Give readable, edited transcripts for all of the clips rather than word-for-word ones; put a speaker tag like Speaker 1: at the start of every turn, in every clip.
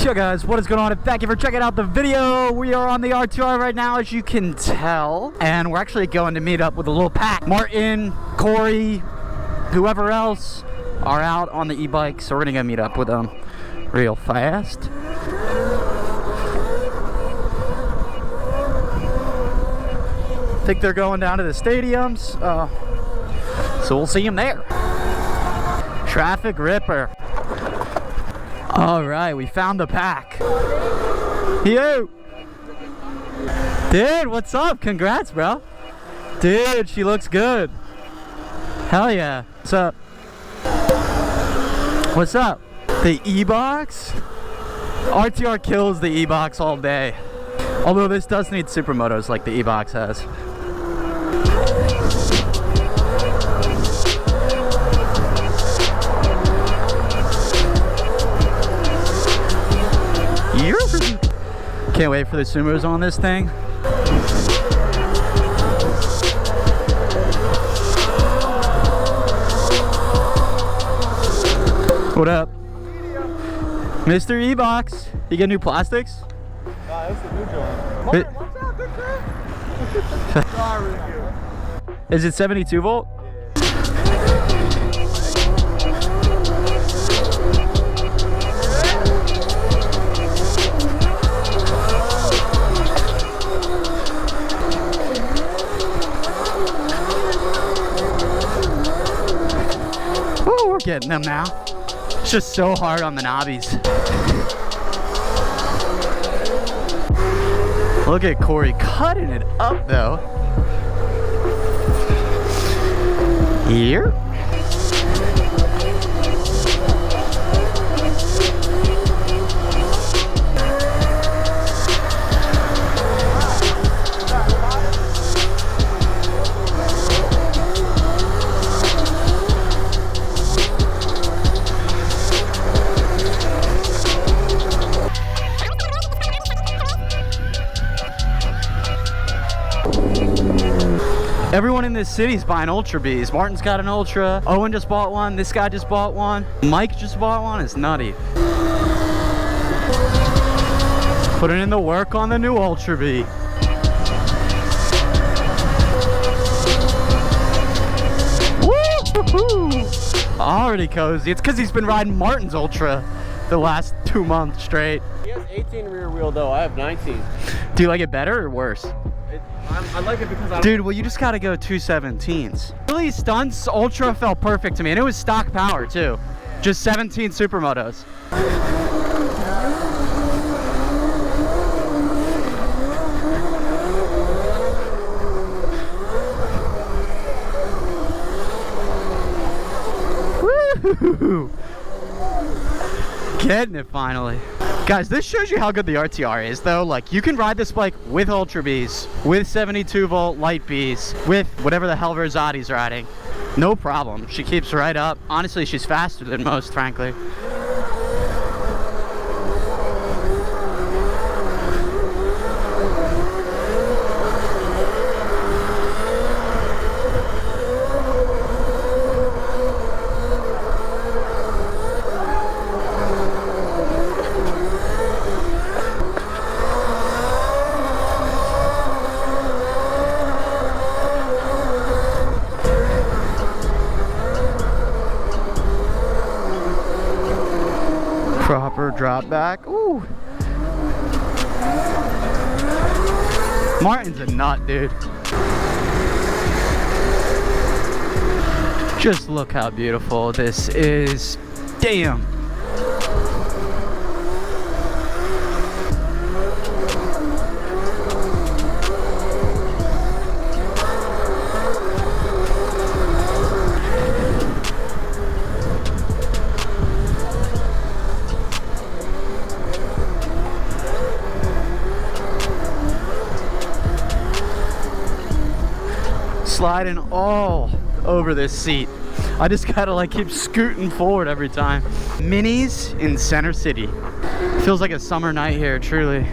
Speaker 1: Yo guys, what is going on? And thank you for checking out the video. We are on the RTR right now, as you can tell, and we're actually going to meet up with a little pack. Martin, Corey, whoever else are out on the e-bike, so we're gonna go meet up with them real fast. I think they're going down to the stadiums, so we'll see them there. Traffic Ripper. All right, we found the pack. Yo! Dude, what's up? Congrats, bro. Dude, she looks good. Hell yeah. What's up? What's up? The e-box? RTR kills the e-box all day. Although this does need supermotos like the e-box has. Can't wait for the sumos on this thing. What up? Mr. E-Box, you get new plastics?
Speaker 2: Nah, that's a new joint. Martin, watch out, good crap. Sorry.
Speaker 1: Is it 72 volt? Getting them now. It's just so hard on the knobbies. Look at Corey cutting it up though. Here. Everyone in this city is buying Ultra Bs. Martin's got an Ultra. Owen just bought one. This guy just bought one. Mike just bought one. It's nutty. Putting in the work on the new Ultra B. Woo-hoo-hoo. Already cozy. It's because he's been riding Martin's Ultra the last 2 months straight.
Speaker 2: He has 18 rear wheel though. I have 19.
Speaker 1: Do you like it better or worse?
Speaker 2: I like it because I...
Speaker 1: Dude, well, you just gotta go 217s. Really, stunts Ultra felt perfect to me, and it was stock power too. Just 17 supermotos. Woo! Getting it finally. Guys, this shows you how good the RTR is though. Like, you can ride this bike with Ultra Bs, with 72 volt light Bs, with whatever the hell Verzati's riding. No problem. She keeps right up. Honestly, she's faster than most, frankly. Proper drop back. Ooh. Martin's a nut, dude. Just look how beautiful this is. Damn. Sliding all over this seat. I just gotta like keep scooting forward every time. Minis in Center City. Feels like a summer night here, truly.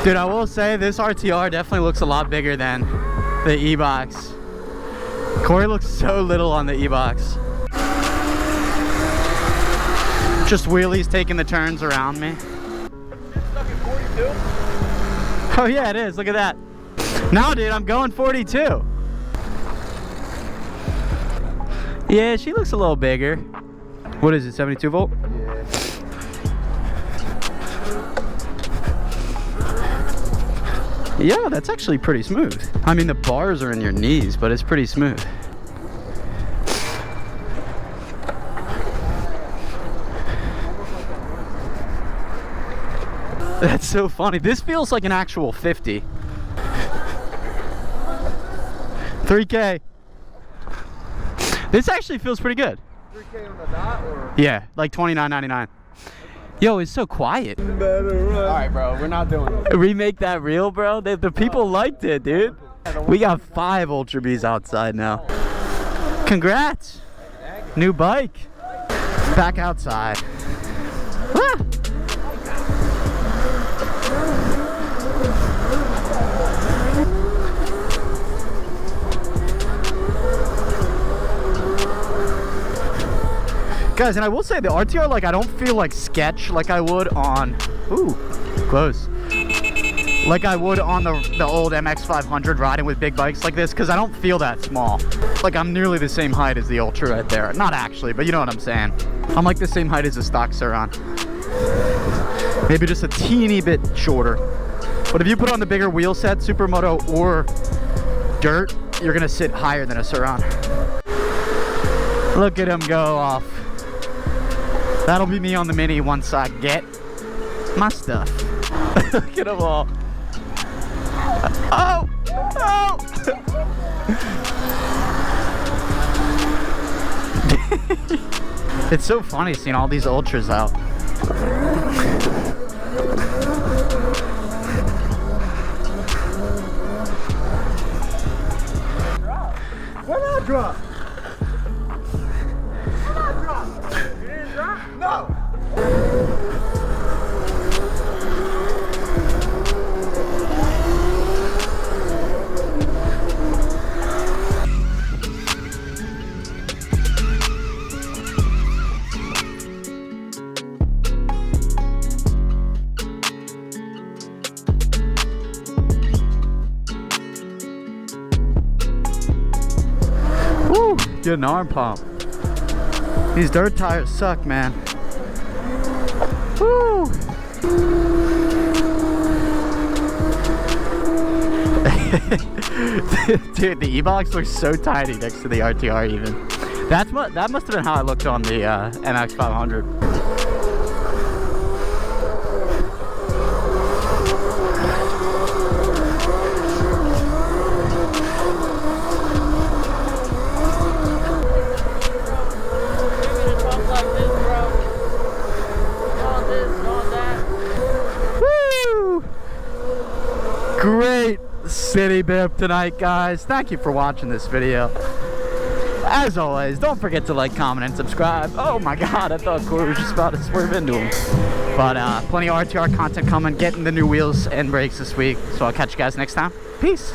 Speaker 1: Dude, I will say this RTR definitely looks a lot bigger than the E-Box. Corey looks so little on the E-Box. Just wheelies taking the turns around me.
Speaker 2: Stuck at 42?
Speaker 1: Oh yeah, it is. Look at that. No, dude, I'm going 42. Yeah, she looks a little bigger. What is it, 72 volt? Yeah, that's actually pretty smooth. I mean, the bars are in your knees, but it's pretty smooth. That's so funny. This feels like an actual 50. 3K. This actually feels pretty good.
Speaker 2: 3K on the dot or?
Speaker 1: Yeah, like $29.99. Yo, it's so quiet.
Speaker 2: Alright, bro, we're not doing it.
Speaker 1: Remake that reel, bro. The people liked it, dude. We got 5 Ultra Bs outside now. Congrats. New bike. Back outside. Ah. Guys, and I will say the RTR, like, I don't feel like sketch like I would on, ooh, close. Like I would on the old MX500 riding with big bikes like this, because I don't feel that small. Like, I'm nearly the same height as the Ultra right there. Not actually, but you know what I'm saying. I'm like the same height as the stock SURRON. Maybe just a teeny bit shorter. But if you put on the bigger wheel set, Supermoto or dirt, you're gonna sit higher than a SURRON. Look at him go off. That'll be me on the Mini once I get my stuff. Look at them all. Oh! Oh! It's so funny seeing all these Ultras out.
Speaker 2: Why not drop? You didn't drop? No!
Speaker 1: Woo! Get an arm pump. These dirt tires suck, man. Woo! Dude, the E-Box looks so tiny next to the RTR even. That must have been how I looked on the MX500. Woo! Great city bip tonight, guys. Thank you for watching this video. As always, don't forget to like, comment, and subscribe. Oh my god, I thought Corey was just about to swerve into him. But plenty of RTR content coming, getting the new wheels and brakes this week. So I'll catch you guys next time. Peace.